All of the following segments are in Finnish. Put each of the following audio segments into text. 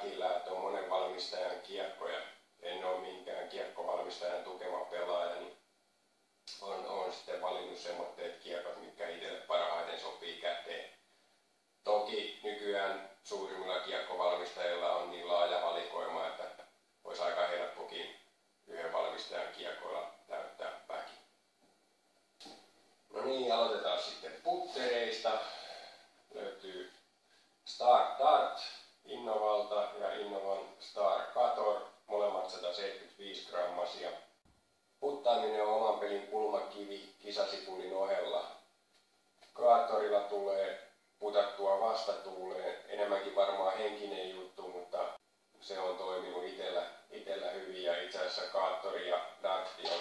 päkillä, että on monen valmistajan kiekkoja. En ole minkään kiekkovalmistajan tukema pelaaja, niin on sitten valinnut semmoitteet kiekot, mitkä itselle parhaiten sopii käteen. Toki nykyään suurimmilla kiekkovalmistajilla on niin laaja valikoima, että olisi aika helppokin yhden valmistajan kiekoilla täyttää päki. No niin, aloitetaan sitten puttereista. Löytyy Star Dart Innovalta ja Innovan Star Cator, molemmat 175 grammasia. Puttaaminen on oman pelin kulmakivi kisasipulin ohella. Catorilla tulee putattua vastatuuleen, enemmänkin varmaan henkinen juttu, mutta se on toiminut itellä hyvin ja itse asiassa Cator ja Dartti on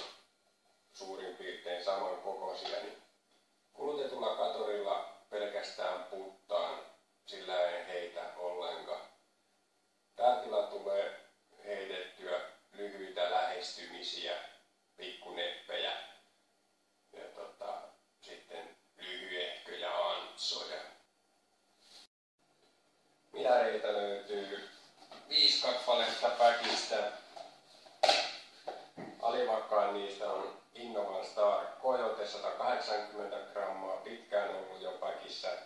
suurin piirtein saman kokoisia. Niin kulutetulla Catorilla pelkästään puttaan, sillä ei heitä ollenkaan. Dartilla tulee heitettyä lyhyitä lähestymisiä, pikkuneppejä ja sitten lyhyehköjä antsoja. Midareita löytyy 5 kappaletta päkistä. Alivakkaan niistä on Innovan Star Coyote 180 grammaa, pitkään ollut jo päkissä.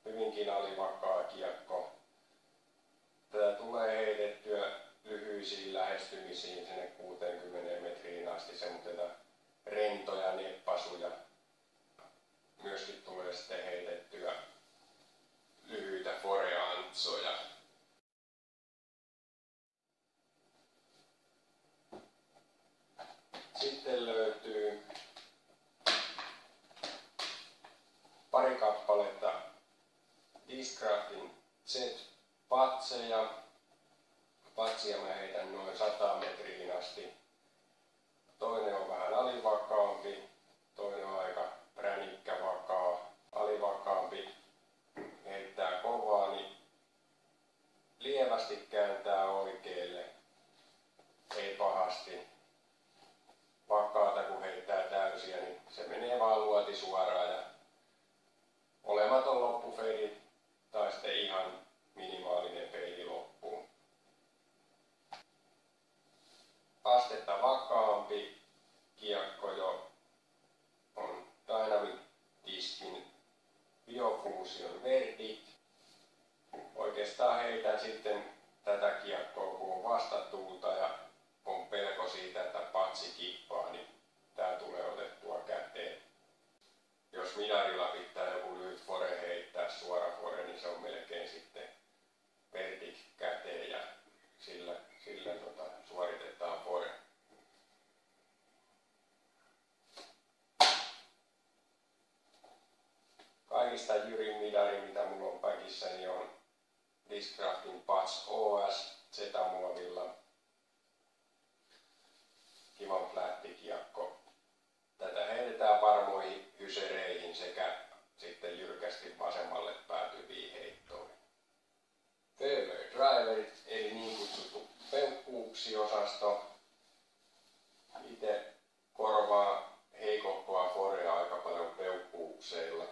Hyvinkin alivakkaa kiekko. Tätä tulee heitettyä lyhyisiin lähestymisiin sinne 60 metriin asti, semmoisia rentoja neppasuja. Myöskin tulee sitten heitettyä lyhyitä foreantsoja. Sitten löytyy pari kappaletta Discraftin Z-patseja. Patsia mä heitän noin 100 metriin asti. Toinen on vähän alivakaampi, toinen on aika pränikkävakaa. Alivakaampi heittää kovaa, niin lievästi kääntää oikealle, ei pahasti. Vakaata kun heittää täysiä, niin se menee vaan luoti suoraan ja olematon loppufeidi tai sitten ihan minimaalinen feidi loppuun. Astetta vakaampi kiekko jo on Dynamic Discin Biofusion Verdict. Oikeastaan heitän sitten tätä kiekkoa, kun on vastatuulta ja on pelko siitä, että patsi kippaa, niin tää tulee otettua käteen. Jos midarilla pitää joku lyhyt fore heittää, suora fore, niin se on melkein sitten Verdict käteen ja sillä suoritetaan fore. Kaikista jyrin midari, mitä mulla on päkissä, niin on Discraftin Patch OS Z-muovilla. Kivan flättikiekko. Tätä heitetään varmoihin hysereihin sekä sitten jyrkästi vasemmalle päätyviin heittoihin. Fairway driverit eli niin kutsuttu peukkuuksiosasto. Itse korvaa heikohkoa forea aika paljon peukkuukseilla.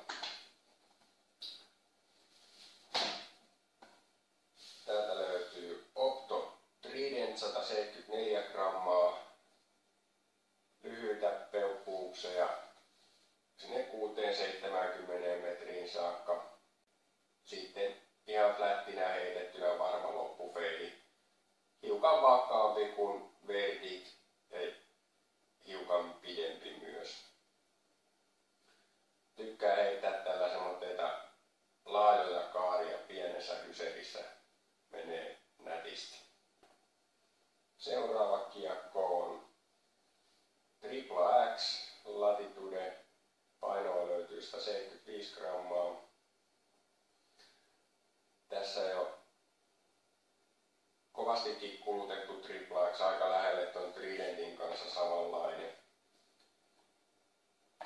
Täältä löytyy Opto Trident 174 grammaa. Lyhyitä peukkuukseja sinne 6-70 metriin saakka. Sitten ihan flättinä heitettyä varma loppufeili. Hiukan vakaampi kuin Verdict ja hiukan pidempi myös. Tykkää heittää tällä semmoitteita laajoja kaaria pienessä hyserissä. Menee nätisti. Seuraava kiekko on Triple X Latitude. Painoa löytyy 175 grammaa. Tässä jo kovastikin kulutettu Triple X, aika lähelle tuon Tridentin kanssa samanlainen.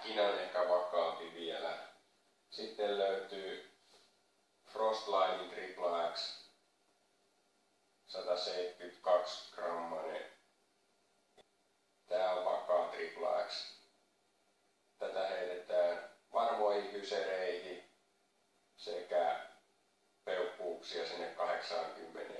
Kinan ehkä vakaampi vielä. Sitten löytyy Frostlinein Triple X 172 grammanen. Tää on vakaa Triple X. Tätä heitetään varmoihin hysereihin sekä peukkuuksia sinne 80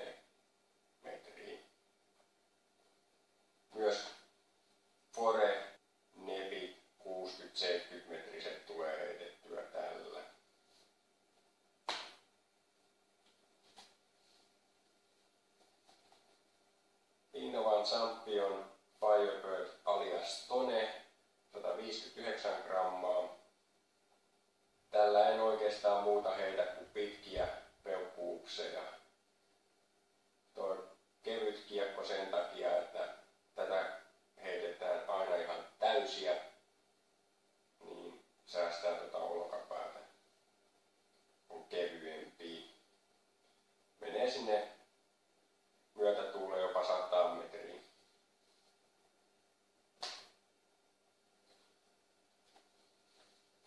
Champion Firebird alias Tone, 159 grammaa. Tällä en oikeastaan muuta heitä kuin pitkiä peukkuukseja. Tuo kevyt kiekko sen takia, että tätä heitetään aina ihan täysiä, niin säästää tuota olkapäätä. On kevyempi. Menee sinne myötätuuleen jopa 100 metriä.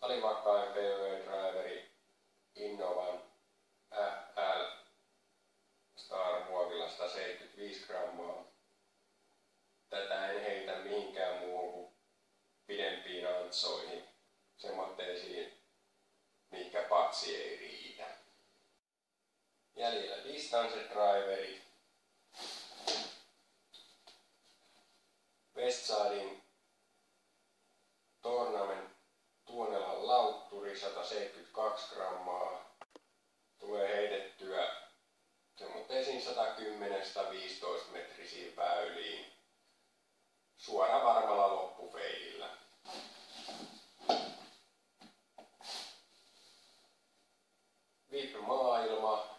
Alivakkaan POE-driveri Innovan FL Star muovilla 175 grammaa. Tätä en heitä mihinkään muuhun kuin pidempiin antsoihin. Semmoitteisiin, mihinkä patsi ei riitä. Jäljellä distance driverit. Westsidein Tournament Tuonelan lautturi 172 grammaa. Tulee heitettyä semmoitteisiin 110-115 metrisiin väyliin. Suora varmalla loppufeilillä. VIP Maailma.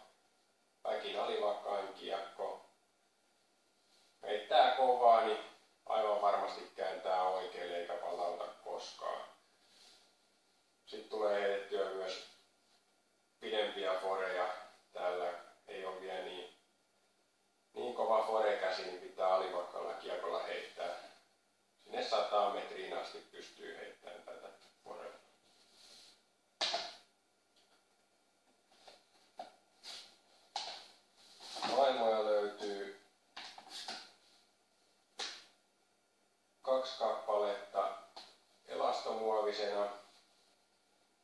Päkin alivakkaan kiekko. Heittää kovaa, niin aivan varmasti kääntää oikealle eikä palauta koskaan. Sitten tulee heitettyä myös pidempiä foreja. Täällä ei ole vielä niin kova forekäsi, niin pitää alivakkaalla kiekolla heittää. Sinne 100 metriin asti pystyy heittämään tätä forea. Maailmoja löytyy 2 kappaletta elastomuovisena.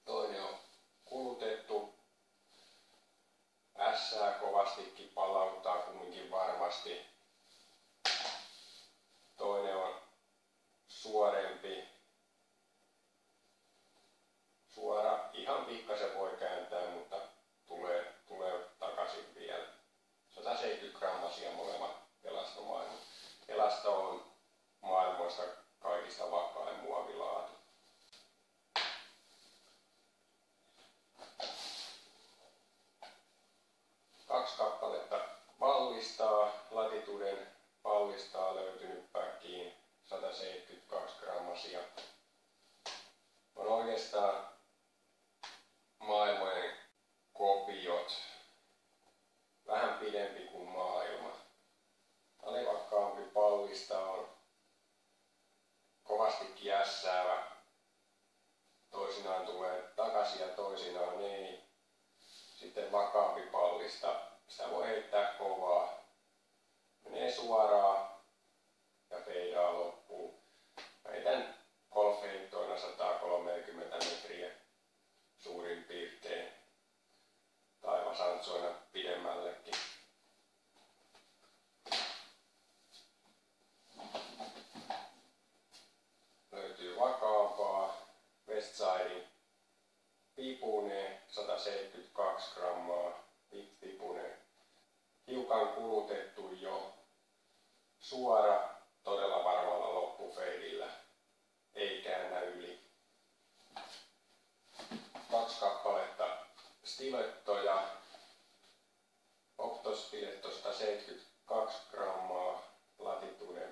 Toinen on kulutettu. Ässää kovastikin palauttaa kumminkin varmasti. Toinen on suorempi. Suora ihan pikkasen voi kääntää, mutta tulee takaisin vielä. 170 grammasia molemmat elastomaailmat. Elasto on maailmoista kaikista vakain muovilaatu. Kaksi kappaletta pallistaa. Latituden pallistaa löytynyt päkkiin 172 grammasia. On oikeastaan maailmojen kopiot. Vähän pidempi kuin maailma. Alivakkaampi pallista on kovastikin jässäävä. Toisinaan tulee takaisin ja toisinaan ei. Sitten vakaampi pallista. Sitä voi heittää kovaa. Menee suoraan ja feidaa loppuun. Heitän golfheittoina 130 metriä suurin piirtein. Taivasantsoina pidemmällekin. Löytyy vakaampaa. Westsidein Pipune 172 grammaa. Pipune. Hiukan kulutettu jo. Suora todella varmalla loppufeilillä. Ei käännä yli. 2 kappaletta stilettoja. Optostiletto 172 grammaa. Latitude.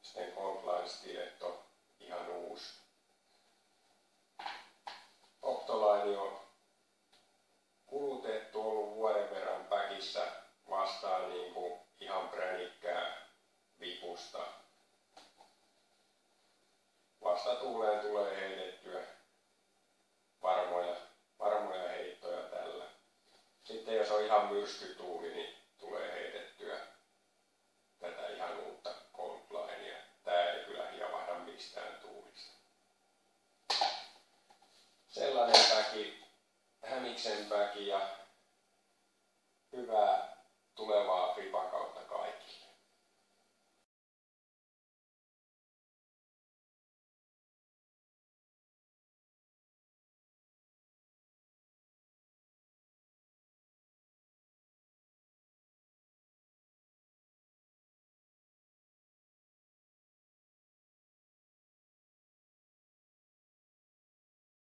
Sitten Goldline stiletto ihan uusi. Optolaini on kulutettu, ollut vuoden verran päkissä vastaan niinku ihan pränikkää vipusta. Vastatuuleen tulee heitettyä varmoja heittoja tällä. Sitten jos on ihan myrskytuuli, niin tulee heitettyä tätä ihan uutta Goldlinea. Tää ei kyllä hiavahda mistään tuulista. Sellainen päki, Hämiksen päki ja